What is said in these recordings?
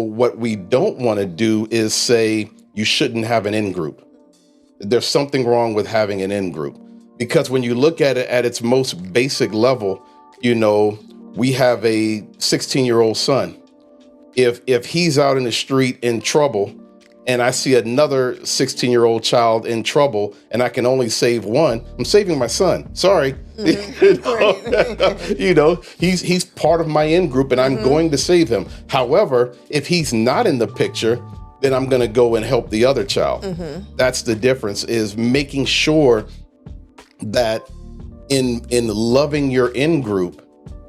What we don't want to do is say you shouldn't have an in group. There's something wrong with having an in group, because when you look at it at its most basic level, we have a 16-year-old son. If he's out in the street in trouble and I see another 16-year-old child in trouble and I can only save one, I'm saving my son. Sorry. He's part of my in group and I'm going to save him. However, if he's not in the picture, then I'm going to go and help the other child. That's the difference, is making sure that in loving your in group,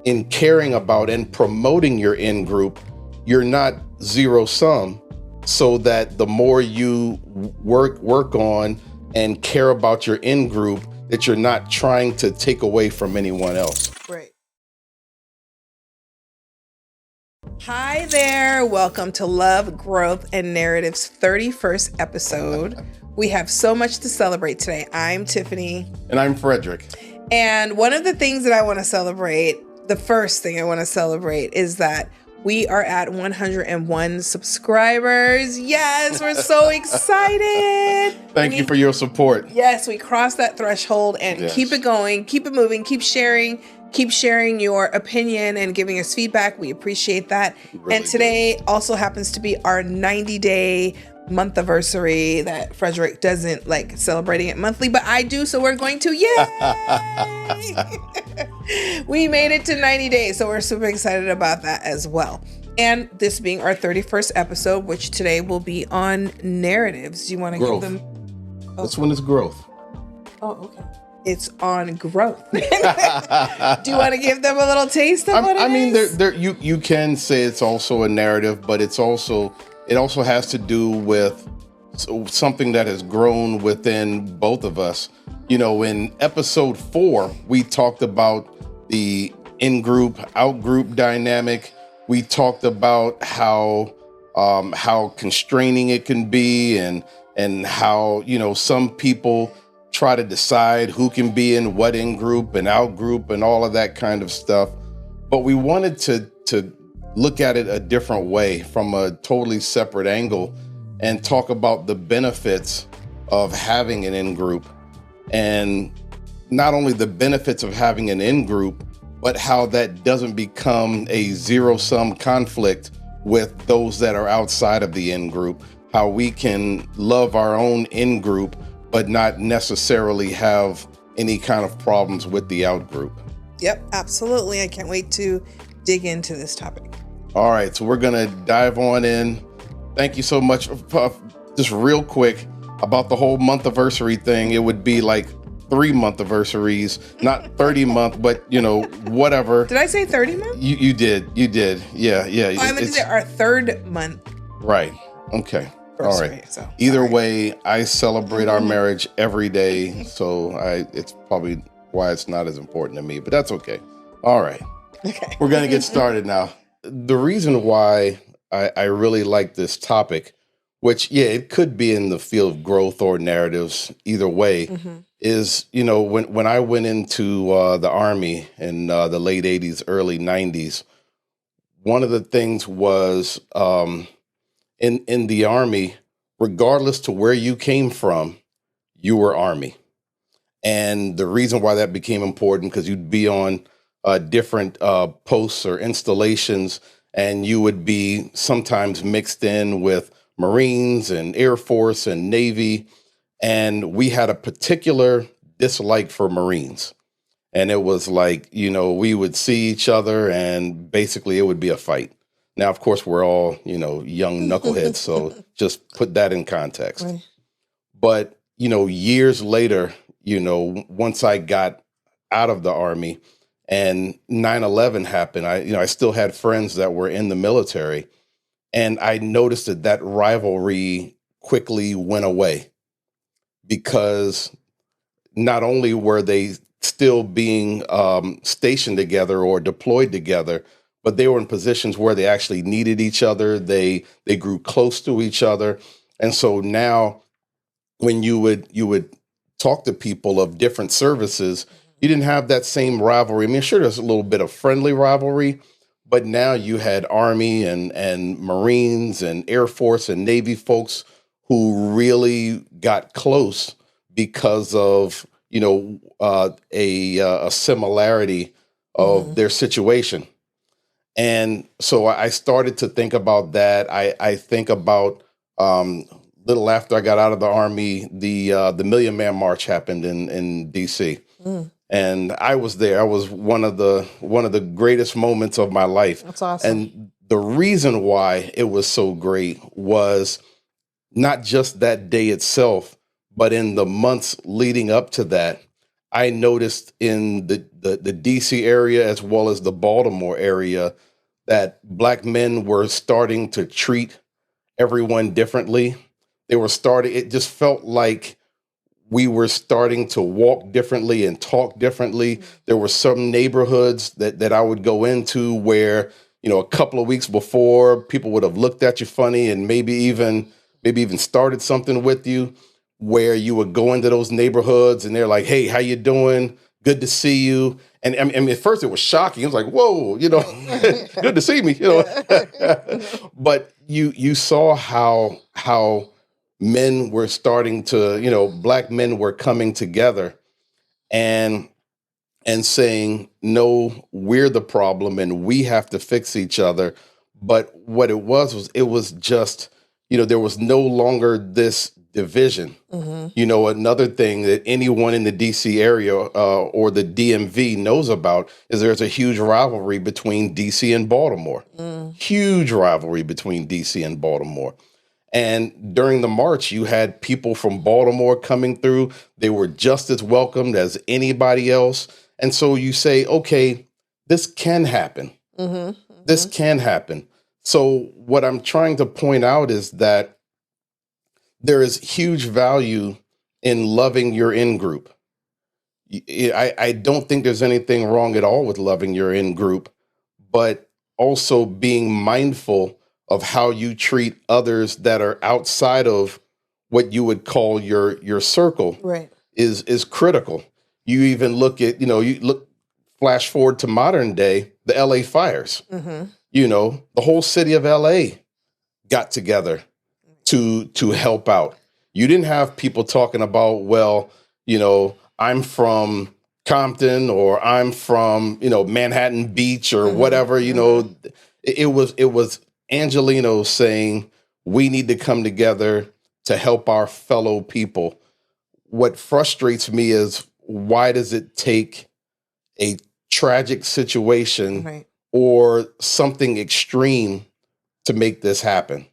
in caring about and promoting your in group, you're not zero sum, so that the more you work on and care about your in group, that you're not trying to take away from anyone else. Right. Hi there. Welcome to Love, Growth, and Narrative's 31st episode. We have so much to celebrate today. I'm Tiffany. And I'm Frederick. And one of the things that I want to celebrate, the first thing I want to celebrate, is that we are at 101 subscribers. Yes, we're so excited. Thank you for your support. Yes, we crossed that threshold, and keep it going, keep it moving, keep sharing your opinion and giving us feedback. We appreciate that. Really, and today also happens to be our 90-day month anniversary that Frederick doesn't like celebrating it monthly, but I do, so we're going to. Yay! We made it to 90 days, so we're super excited about that as well. And this being our 31st episode, which today will be on narratives. Do you want to give them? Oh. This one is growth. Oh, okay. It's on growth. Do you want to give them a little taste of what it is? You can say it's also a narrative, but it also has to do with something that has grown within both of us. In episode 4, we talked about the in-group, out-group dynamic. We talked about how constraining it can be, and how some people try to decide who can be in what in-group and out-group and all of that kind of stuff. But we wanted to look at it a different way, from a totally separate angle, and talk about the benefits of having an in-group. And not only the benefits of having an in-group, but how that doesn't become a zero-sum conflict with those that are outside of the in-group. How we can love our own in-group, but not necessarily have any kind of problems with the out-group. Yep, absolutely. I can't wait to dig into this topic. All right, so we're going to dive on in. Thank you so much. Just real quick about the whole month anniversary thing. It would be like 3 month anniversaries, not 30 month, but whatever. Did I say 30 months? You did. Yeah. Oh, I meant to say our 3rd month. Right. Okay. All right. So, either way, I celebrate our marriage every day. So it's probably why it's not as important to me, but that's okay. All right. Okay. We're going to get started now. The reason why I really like this topic, which, it could be in the field of growth or narratives, either way, is, when I went into the Army in the late 80s, early 90s, one of the things was in the Army, regardless to where you came from, you were Army. And the reason why that became important, because you'd be on different posts or installations, and you would be sometimes mixed in with Marines and Air Force and Navy. And we had a particular dislike for Marines. And it was like, we would see each other and basically it would be a fight. Now, of course, we're all, young knuckleheads. So just put that in context. Right. But, years later, once I got out of the Army and 9/11 happened, I still had friends that were in the military. And I noticed that rivalry quickly went away, because not only were they still being stationed together or deployed together, but they were in positions where they actually needed each other. They grew close to each other. And so now when you would talk to people of different services, you didn't have that same rivalry. I mean, sure, there's a little bit of friendly rivalry, but now you had Army and Marines and Air Force and Navy folks who really got close because of, a similarity of their situation. And so I started to think about that. I think about little after I got out of the Army, the Million Man March happened in DC, and I was there. I was one of the greatest moments of my life. That's awesome. And the reason why it was so great was not just that day itself, but in the months leading up to that. I noticed in the DC area as well as the Baltimore area that Black men were starting to treat everyone differently. It just felt like we were starting to walk differently and talk differently. There were some neighborhoods that I would go into where, a couple of weeks before, people would have looked at you funny and maybe even started something with you, where you would go into those neighborhoods and they're like, "Hey, how you doing? Good to see you." And I mean, at first it was shocking. It was like, "Whoa, good to see me," But you saw how men were starting to, Black men were coming together and saying, "No, we're the problem and we have to fix each other." But what it was just, there was no longer this division. Another thing that anyone in the DC area or the DMV knows about is there's a huge rivalry between DC and Baltimore. Huge rivalry between DC and Baltimore. And during the march, you had people from Baltimore coming through. They were just as welcomed as anybody else. And so you say, okay, this can happen. This can happen. So what I'm trying to point out is that there is huge value in loving your in-group. I don't think there's anything wrong at all with loving your in-group, but also being mindful of how you treat others that are outside of what you would call your circle, right, is critical. You even look at, flash forward to modern day, the LA fires. The whole city of LA got together to help out. You didn't have people talking about, well, I'm from Compton or I'm from, Manhattan Beach or whatever, it was Angelino saying, we need to come together to help our fellow people. What frustrates me is, why does it take a tragic situation or something extreme to make this happen?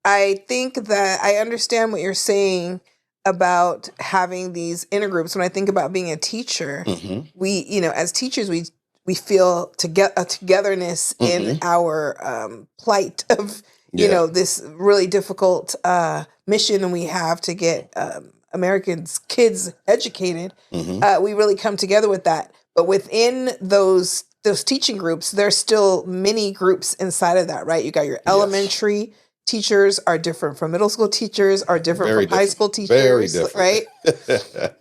I think that I understand what you're saying about having these intergroups. When I think about being a teacher, we, as teachers, we feel a togetherness in our plight of, this really difficult mission we have to get Americans, kids educated. We really come together with that. But within those teaching groups, there's still many groups inside of that, right? You got your elementary teachers are different from middle school teachers, are different from high school teachers, right?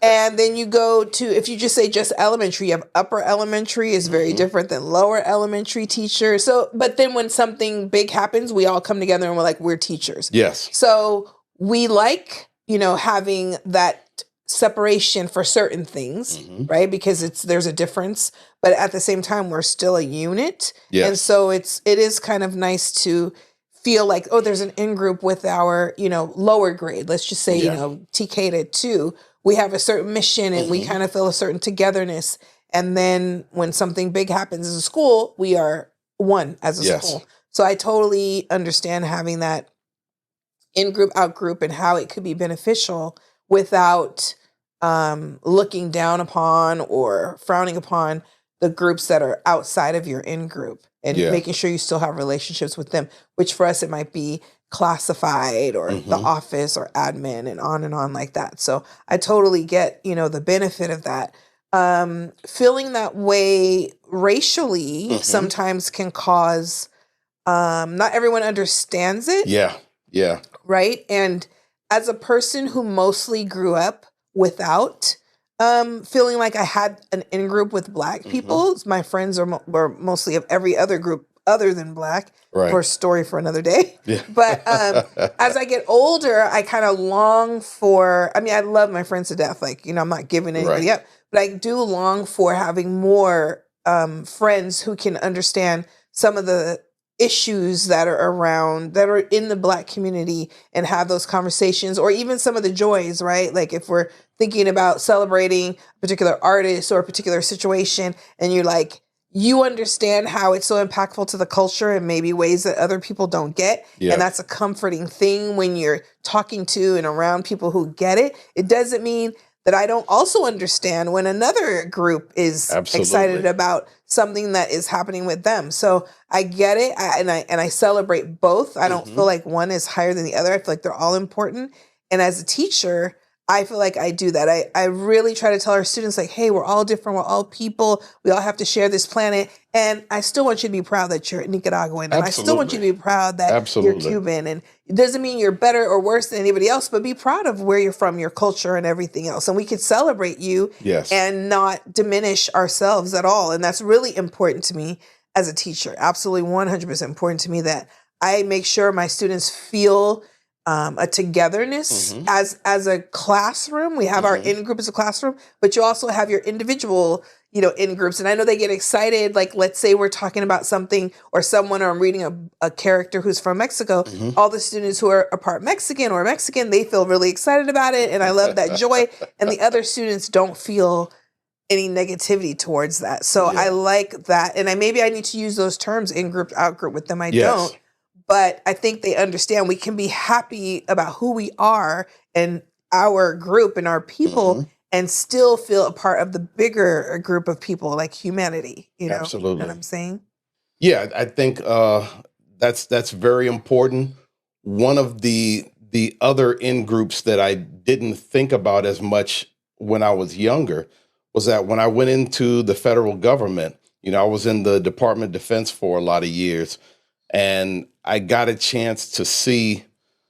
And then you go to, if you just say just elementary, you have upper elementary is very different than lower elementary teachers. So, but then when something big happens, we all come together and we're like, we're teachers. Yes. So we like, having that separation for certain things, right? Because there's a difference, but at the same time, we're still a unit. Yes. And so it is kind of nice to feel like, oh, there's an in-group with our, lower grade. Let's just say, TK to 2. We have a certain mission and we kind of feel a certain togetherness. And then when something big happens as a school, we are one as a school. So I totally understand having that in-group, out-group, and how it could be beneficial without looking down upon or frowning upon the groups that are outside of your in-group. And making sure you still have relationships with them, which for us, it might be classified or the office or admin and on like that. So I totally get, the benefit of that. Feeling that way racially sometimes can cause, not everyone understands it. Yeah. Right. And as a person who mostly grew up without feeling like I had an in-group with Black people. My friends were mostly of every other group other than Black. Right. For a story for another day. Yeah. But as I get older, I kind of long for, I mean, I love my friends to death. Like, I'm not giving anybody up, but I do long for having more friends who can understand some of the issues that are around, that are in the Black community, and have those conversations, or even some of the joys, right? Like if we're thinking about celebrating a particular artist or a particular situation, and you're like, you understand how it's so impactful to the culture in maybe ways that other people don't get. Yeah. And that's a comforting thing when you're talking to and around people who get it. It doesn't mean that I don't also understand when another group is excited about something that is happening with them. So I get it. And I celebrate both. I don't feel like one is higher than the other. I feel like they're all important. And as a teacher, I feel like I do that. I really try to tell our students, like, hey, we're all different. We're all people. We all have to share this planet. And I still want you to be proud that you're Nicaraguan. And I still want you to be proud that you're Cuban. And it doesn't mean you're better or worse than anybody else, but be proud of where you're from, your culture, and everything else. And we can celebrate you and not diminish ourselves at all. And that's really important to me as a teacher. Absolutely 100% important to me that I make sure my students feel a togetherness as a classroom. We have our in-group as a classroom, but you also have your individual, in-groups. And I know they get excited. Like, let's say we're talking about something or someone, or I'm reading a character who's from Mexico. All the students who are a part Mexican, they feel really excited about it. And I love that joy. And the other students don't feel any negativity towards that. So I like that. And maybe I need to use those terms, in-group, out-group, with them. I don't. But I think they understand we can be happy about who we are and our group and our people, and still feel a part of the bigger group of people, like humanity. Absolutely. You know what I'm saying? Yeah, I think that's very important. One of the other in groups that I didn't think about as much when I was younger was that when I went into the federal government, I was in the Department of Defense for a lot of years. And I got a chance to see,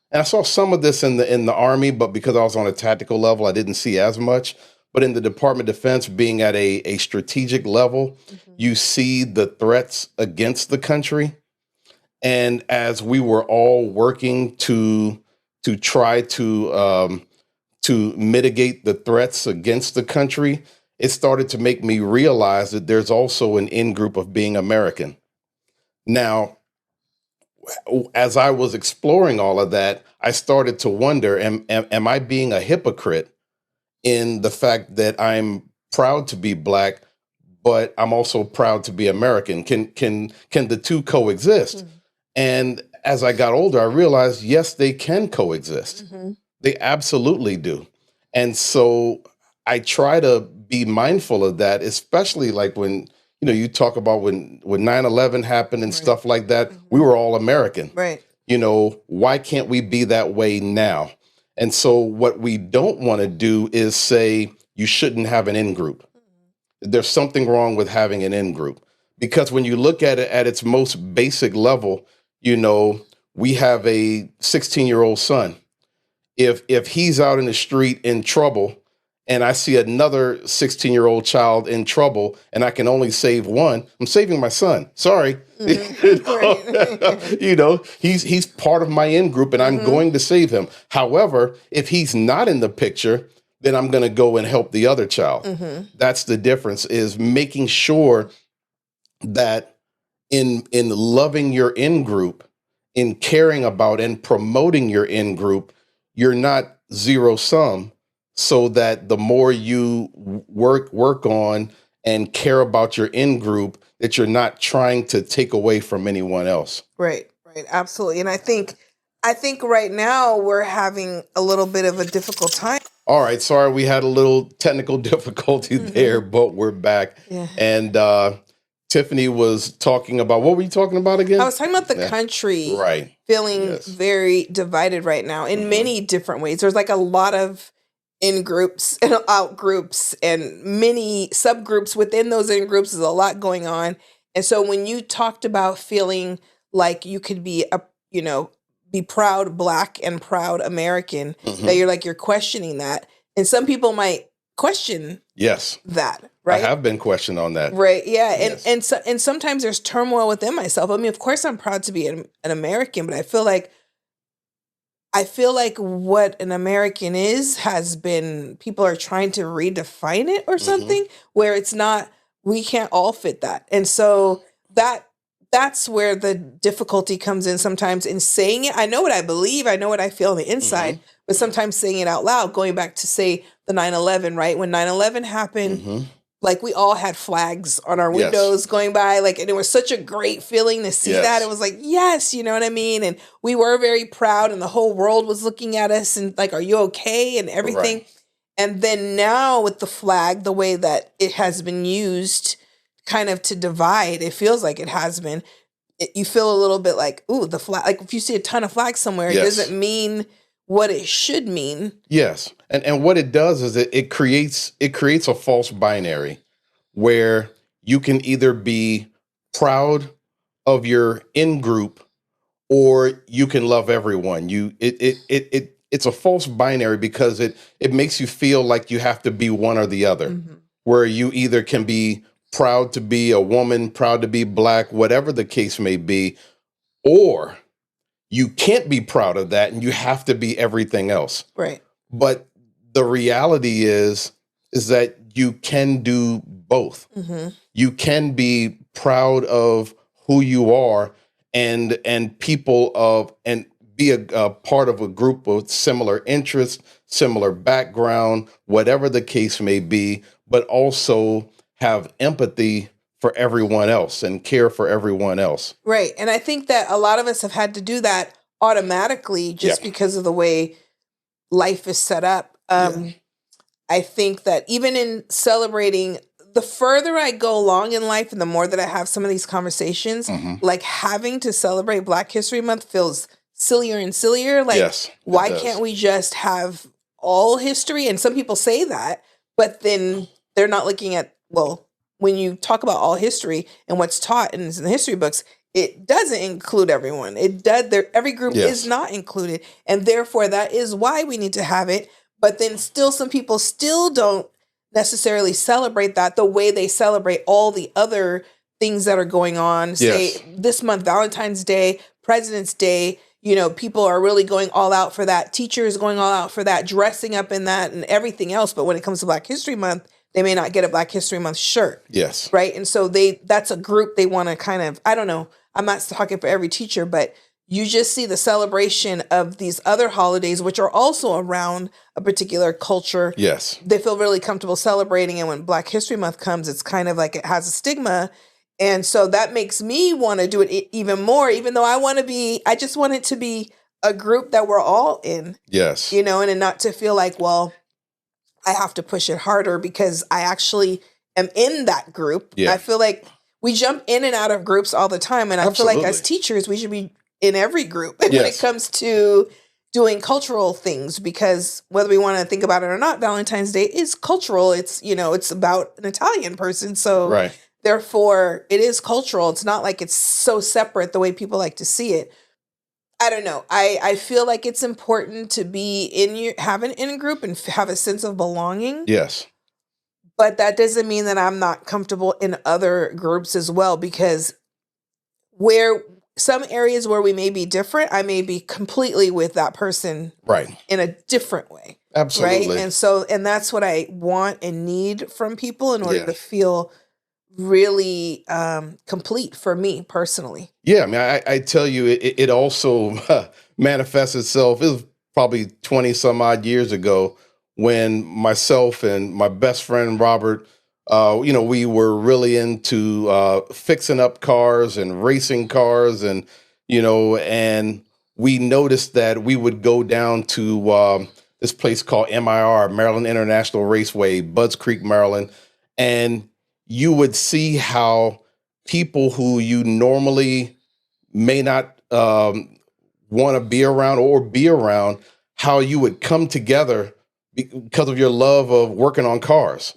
and I saw some of this in the Army, but because I was on a tactical level, I didn't see as much. But in the Department of Defense, being at a strategic level, you see the threats against the country. And as we were all working to try to mitigate the threats against the country, it started to make me realize that there's also an in-group of being American. Now, as I was exploring all of that, I started to wonder, am I being a hypocrite in the fact that I'm proud to be Black, but I'm also proud to be American? Can the two coexist? And as I got older, I realized, yes, they can coexist. They absolutely do. And so I try to be mindful of that, especially like when you talk about when 9/11 happened and stuff like that, we were all American. Right. Why can't we be that way now? And so what we don't want to do is say you shouldn't have an in-group. There's something wrong with having an in-group, because when you look at it at its most basic level, we have a 16-year-old son. If he's out in the street in trouble, and I see another 16-year-old child in trouble, and I can only save one, I'm saving my son. Sorry. He's part of my in-group, and I'm going to save him. However, if he's not in the picture, then I'm going to go and help the other child. That's the difference, is making sure that in loving your in-group, in caring about and promoting your in-group, you're not zero-sum, so that the more you work on and care about your in-group, that you're not trying to take away from anyone else. Right, absolutely. And I think right now we're having a little bit of a difficult time. All right, sorry, we had a little technical difficulty there, but we're back. Yeah. And Tiffany was talking about, what were you talking about again? I was talking about the country feeling very divided right now in many different ways. There's like a lot of in-groups and out-groups and many subgroups within those in-groups. There's a lot going on. And so when you talked about feeling like you could be be proud Black and proud American, that you're questioning that. And some people might question that, right? I have been questioned on that. Right. Yeah. Yes. And sometimes there's turmoil within myself. I mean, of course I'm proud to be an American, but I feel like what an American is has been, people are trying to redefine it or something where it's not, we can't all fit that. And so that's where the difficulty comes in sometimes in saying it. I know what I believe, I know what I feel on the inside, but sometimes saying it out loud, going back to say the 9/11, right? When 9/11 happened, like we all had flags on our windows going by, like, and it was such a great feeling to see that. It was like, yes, you know what I mean? And we were very proud and the whole world was looking at us and like, are you okay? And everything. Right. And then now with the flag, the way that it has been used kind of to divide, it feels like it has been, you feel a little bit like, ooh, the flag, like if you see a ton of flags somewhere, it doesn't mean what it should mean. Yes. And what it does is it creates a false binary where you can either be proud of your in group or you can love everyone. It's a false binary because it makes you feel like you have to be one or the other, where you either can be proud to be a woman, proud to be Black, whatever the case may be, or you can't be proud of that and you have to be everything else. Right. But the reality is that you can do both. You can be proud of who you are and people of, and be a part of a group with similar interests, similar background, whatever the case may be, but also have empathy for everyone else and care for everyone else. Right. And I think that a lot of us have had to do that automatically just because of the way life is set up. I think that even in celebrating, the further I go along in life and the more that I have some of these conversations, like having to celebrate Black History Month feels sillier and sillier. Like, why can't we just have all history? And some people say that, but then they're not looking at, well, when you talk about all history and what's taught in the history books, it doesn't include everyone. It does. Every group is not included. And therefore, that is why we need to have it. But then still, some people still don't necessarily celebrate that the way they celebrate all the other things that are going on. Say this month, Valentine's Day, President's Day, you know, people are really going all out for that. Teachers going all out for that, dressing up in that and everything else. But when it comes to Black History Month, they may not get a Black History Month shirt. Yes. Right. And so that's a group they want to kind of, I don't know, I'm not talking for every teacher, but you just see the celebration of these other holidays, which are also around a particular culture. Yes. They feel really comfortable celebrating. And when Black History Month comes, it's kind of like it has a stigma. And so that makes me want to do it even more, even though I just want it to be a group that we're all in. Yes. You know, and not to feel like, well, I have to push it harder because I actually am in that group. Yeah. I feel like we jump in and out of groups all the time. And I feel like as teachers, we should be in every group when it comes to doing cultural things, because whether we want to think about it or not, Valentine's Day is cultural. It's, you know, it's about an Italian person. So therefore it is cultural. It's not like it's so separate the way people like to see it. I don't know. I feel like it's important to be have an in-group and have a sense of belonging. Yes. But that doesn't mean that I'm not comfortable in other groups as well, because where some areas where we may be different, I may be completely with that person in a different way. Absolutely. Right. And that's what I want and need from people in order to feel really complete for me personally. Yeah, I mean, I tell you, it also manifests itself. It was probably 20 some odd years ago when myself and my best friend Robert, you know, we were really into fixing up cars and racing cars, and you know, and we noticed that we would go down to this place called MIR, Maryland International Raceway, Budds Creek, Maryland, and you would see how people who you normally may not want to be around, how you would come together because of your love of working on cars.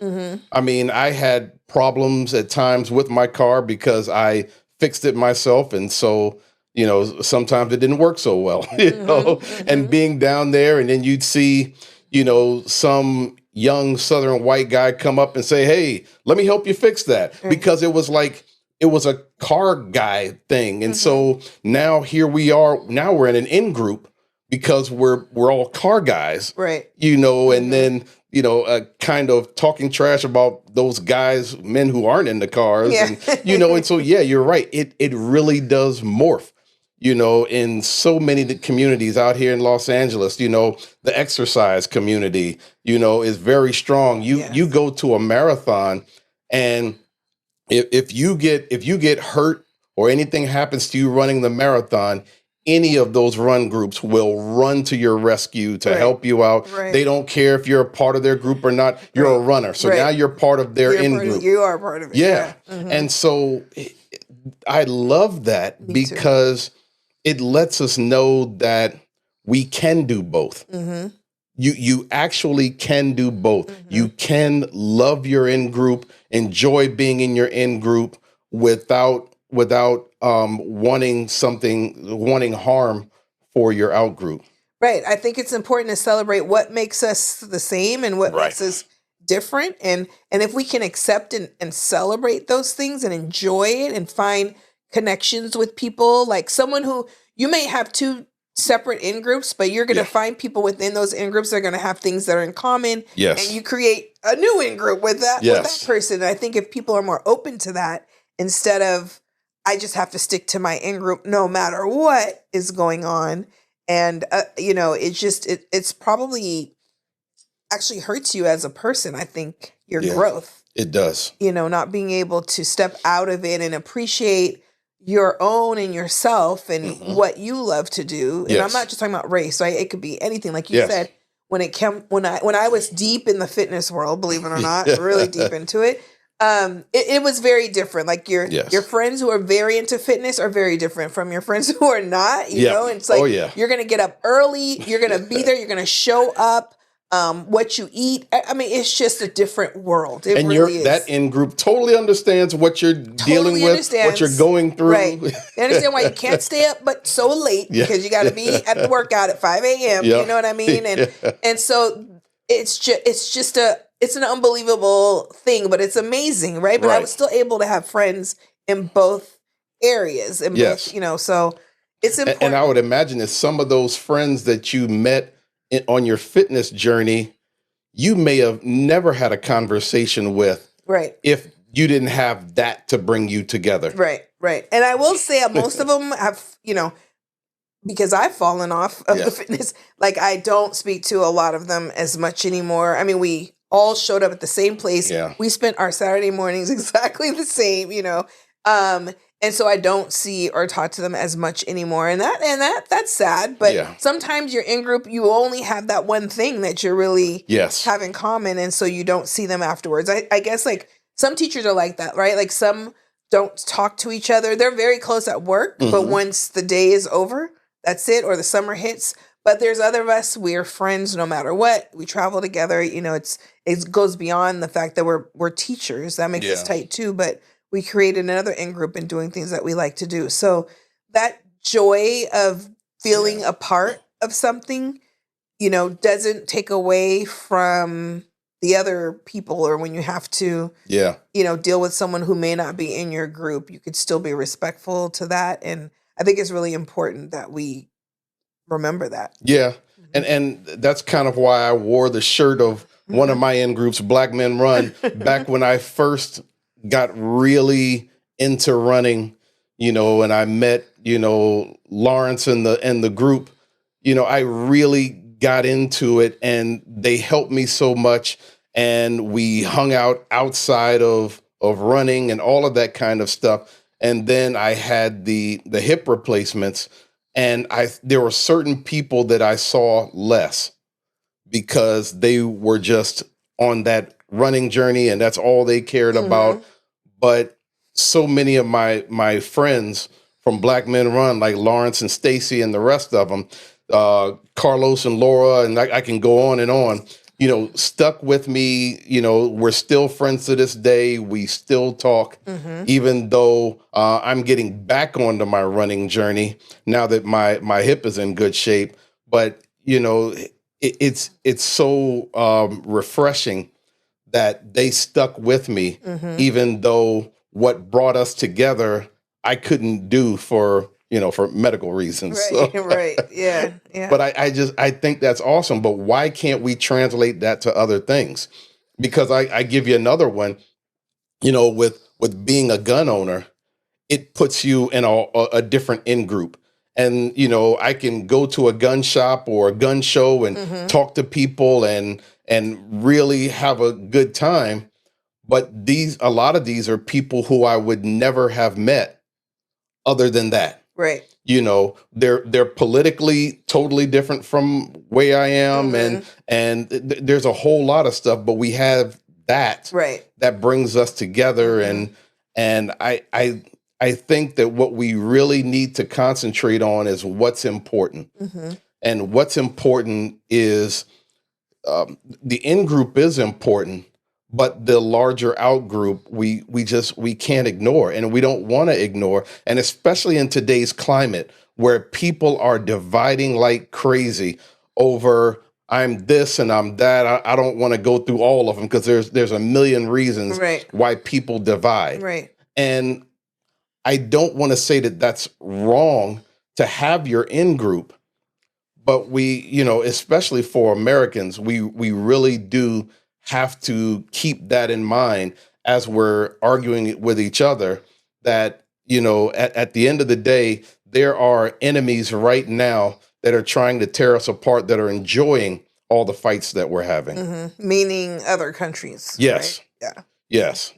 I mean, I had problems at times with my car because I fixed it myself. And so, you know, sometimes it didn't work so well, you know, and being down there, and then you'd see, you know, some young Southern white guy come up and say, "Hey, let me help you fix that," because it was like it was a car guy thing. And so now here we are. Now we're in an in group because we're all car guys, right? And then kind of talking trash about those guys, men who aren't in the cars, and and so you're right. It really does morph. In so many communities out here in Los Angeles, the exercise community, is very strong. You go to a marathon, and if you get hurt or anything happens to you running the marathon, any of those run groups will run to your rescue to help you out. Right. They don't care if you're a part of their group or not. You're a runner. So now you're part of their in group. You are part of it. Yeah. And so I love that because it lets us know that we can do both. You actually can do both. You can love your in group, enjoy being in your in group without wanting harm for your out group. Right. I think it's important to celebrate what makes us the same and what makes us different. And if we can accept and celebrate those things and enjoy it and find connections with people, like someone who you may have two separate in groups, but you're going to find people within those in groups that are going to have things that are in common. Yes. And you create a new in group with that person. And I think if people are more open to that, instead of, I just have to stick to my in group no matter what is going on. And, it's probably actually hurts you as a person. I think your growth. It does. Not being able to step out of it and appreciate your own and yourself and what you love to do. And I'm not just talking about race, right? It could be anything. Like you said, when I was deep in the fitness world, believe it or not, really deep into it, it was very different. Like your friends who are very into fitness are very different from your friends who are not, you know? And it's like, you're going to get up early, you're going to be there, you're going to show up, what you eat. I mean, it's just a different world. It really is. That in group totally understands what you're dealing with, what you're going through. Right. They understand why you can't stay up but so late because you got to be at the workout at 5 a.m. You know what I mean? And so it's an unbelievable thing, but it's amazing, right? But I was still able to have friends in both areas, and both, so it's important. And I would imagine that some of those friends that you met on your fitness journey, you may have never had a conversation with, if you didn't have that to bring you together. Right. And I will say most of them have, because I've fallen off of the fitness, like I don't speak to a lot of them as much anymore. I mean, we all showed up at the same place. We spent our Saturday mornings exactly the same, and so I don't see or talk to them as much anymore. And that's sad. But sometimes you're in group, you only have that one thing that you're really have in common. And so you don't see them afterwards. I guess like some teachers are like that, right? Like some don't talk to each other. They're very close at work, but once the day is over, that's it, or the summer hits. But there's other of us, we're friends no matter what. We travel together. It goes beyond the fact that we're teachers. That makes us tight too. But we created another in-group and doing things that we like to do. So that joy of feeling a part of something, doesn't take away from the other people, or when you have to, deal with someone who may not be in your group, you could still be respectful to that. And I think it's really important that we remember that. Yeah. And that's kind of why I wore the shirt of one of my in-groups, Black Men Run, back when I first got really into running, and I met, Lawrence and the group, I really got into it, and they helped me so much. And we hung out outside of running and all of that kind of stuff. And then I had the hip replacements, and there were certain people that I saw less because they were just on that running journey and that's all they cared about. But so many of my friends from Black Men Run, like Lawrence and Stacy and the rest of them, Carlos and Laura, and I can go on and on, stuck with me. We're still friends to this day. We still talk, even though I'm getting back onto my running journey now that my hip is in good shape. But, it's so refreshing that they stuck with me, even though what brought us together I couldn't do for for medical reasons. Right, so, right, yeah, yeah. But I think that's awesome. But why can't we translate that to other things? Because I give you another one. With being a gun owner, it puts you in a different in group. And, I can go to a gun shop or a gun show and talk to people and really have a good time. But a lot of these are people who I would never have met other than that. Right. They're politically totally different from way I am. And there's a whole lot of stuff, but we have that that brings us together. And I think that what we really need to concentrate on is what's important. And what's important is the in group is important, but the larger out group we can't ignore, and we don't want to ignore. And especially in today's climate where people are dividing like crazy over I'm this and I'm that. I don't want to go through all of them because there's a million reasons why people divide. Right. And I don't want to say that that's wrong to have your in group, but we, especially for Americans, we really do have to keep that in mind as we're arguing with each other that, at the end of the day, there are enemies right now that are trying to tear us apart, that are enjoying all the fights that we're having. Meaning other countries. Yes. Right? Yeah. Yes.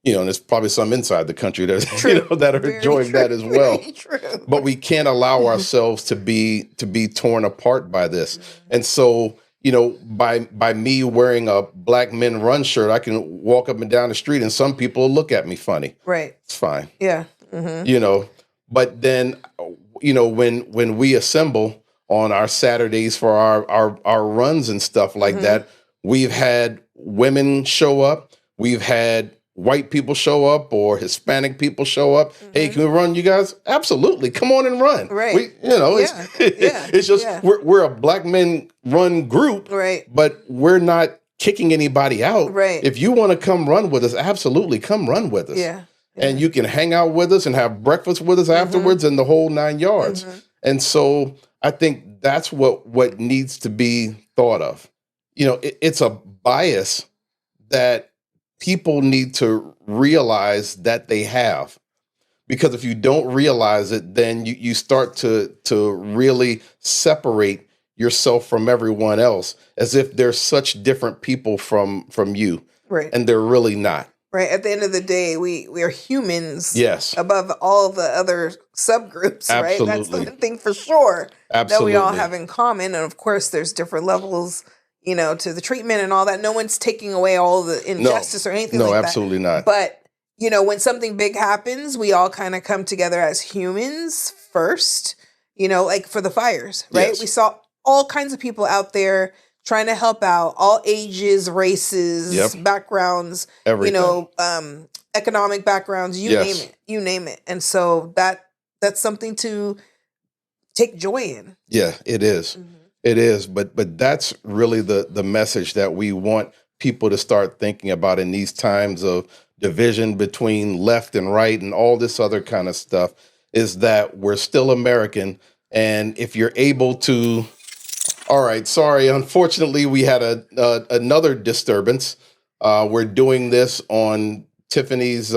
And there's probably some inside the country that that are Very enjoying true. That as well. Very true. But we can't allow ourselves to be torn apart by this. And so, by me wearing a Black Men Run shirt, I can walk up and down the street and some people will look at me funny. Right. It's fine. Yeah. But then, when we assemble on our Saturdays for our runs and stuff like that, we've had women show up. We've had white people show up or Hispanic people show up. Hey, can we run, you guys? Absolutely. Come on and run. Right. It's just we're a Black Men Run group. Right. But we're not kicking anybody out. Right. If you want to come run with us, absolutely come run with us. Yeah. And you can hang out with us and have breakfast with us afterwards and the whole 9 yards. And so I think that's what needs to be thought of. It's a bias that people need to realize that they have. Because if you don't realize it, then you start to really separate yourself from everyone else as if they're such different people from you. Right. And they're really not. Right. At the end of the day, we are humans. Yes. Above all the other subgroups. Absolutely. Right. That's the one thing for sure. Absolutely. That we all have in common. And of course, there's different levels, to the treatment and all that. No one's taking away all the injustice or anything like that. No, absolutely not. But, when something big happens, we all kind of come together as humans first, like for the fires, right? Yes. We saw all kinds of people out there trying to help out, all ages, races, backgrounds, everything. Economic backgrounds, you name it. And so that's something to take joy in. Yeah, it is. It is. But that's really the message that we want people to start thinking about in these times of division between left and right and all this other kind of stuff, is that we're still American. And if you're able to, all right, sorry, unfortunately, we had another disturbance. We're doing this on Tiffany's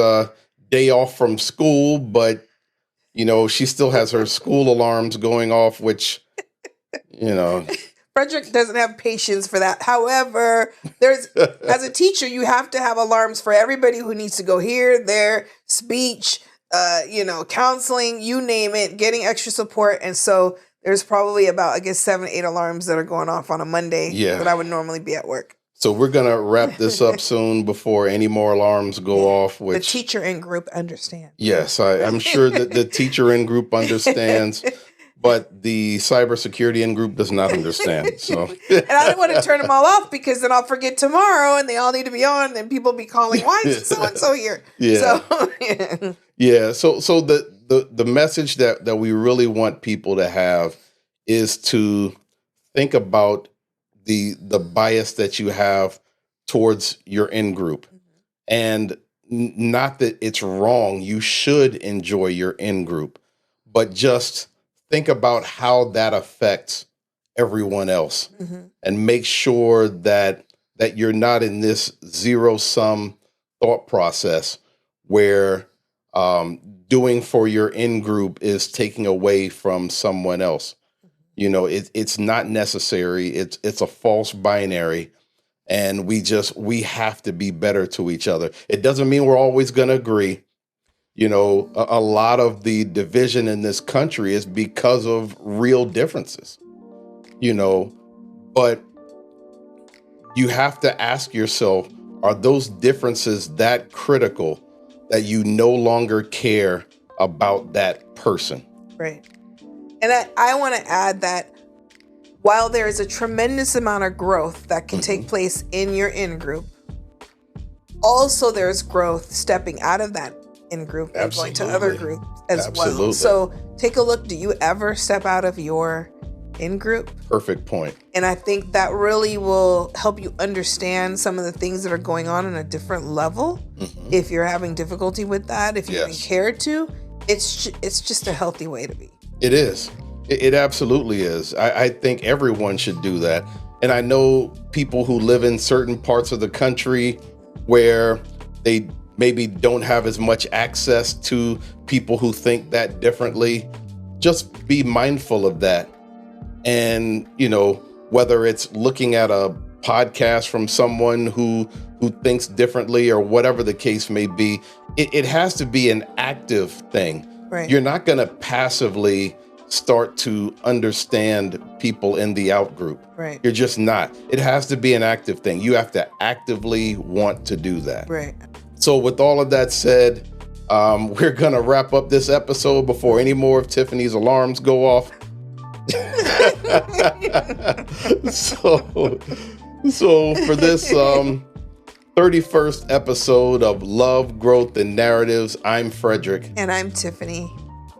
day off from school, but, she still has her school alarms going off, which, Frederick doesn't have patience for that. However, as a teacher, you have to have alarms for everybody who needs to go here, there, speech, counseling, you name it, getting extra support. And so there's probably about, 7, 8 alarms that are going off on a Monday that I would normally be at work. So we're going to wrap this up soon before any more alarms go off. Which, the teacher in group understands. Yes, I'm sure that the teacher in group understands. But the cybersecurity in group does not understand. So, and I don't want to turn them all off because then I'll forget tomorrow, and they all need to be on, and people be calling, "Why is so and so here?" Yeah. So the message that we really want people to have is to think about the bias that you have towards your in group. And not that it's wrong. You should enjoy your in group, but just think about how that affects everyone else, and make sure that you're not in this zero sum thought process where doing for your in group is taking away from someone else. You know, it's not necessary. It's a false binary. And we have to be better to each other. It doesn't mean we're always going to agree. You know, a lot of the division in this country is because of real differences, you know, but you have to ask yourself, are those differences that critical that you no longer care about that person? Right. And I want to add that while there is a tremendous amount of growth that can take place in your in group, also there's growth stepping out of that in group and going to other groups as well. So take a look. Do you ever step out of your in group? Perfect point. And I think that really will help you understand some of the things that are going on a different level. If you're having difficulty with that, if you don't care to, it's just a healthy way to be. It is. It absolutely is. I think everyone should do that. And I know people who live in certain parts of the country where they maybe don't have as much access to people who think that differently. Just be mindful of that. And, you know, whether it's looking at a podcast from someone who thinks differently or whatever the case may be, it has to be an active thing. Right. You're not going to passively start to understand people in the out group. Right. You're just not. It has to be an active thing. You have to actively want to do that. Right. So with all of that said, we're going to wrap up this episode before any more of Tiffany's alarms go off. So for this 31st episode of Love, Growth, and Narratives, I'm Frederick. And I'm Tiffany.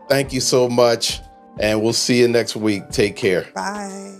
Thank you so much. And we'll see you next week. Take care. Bye.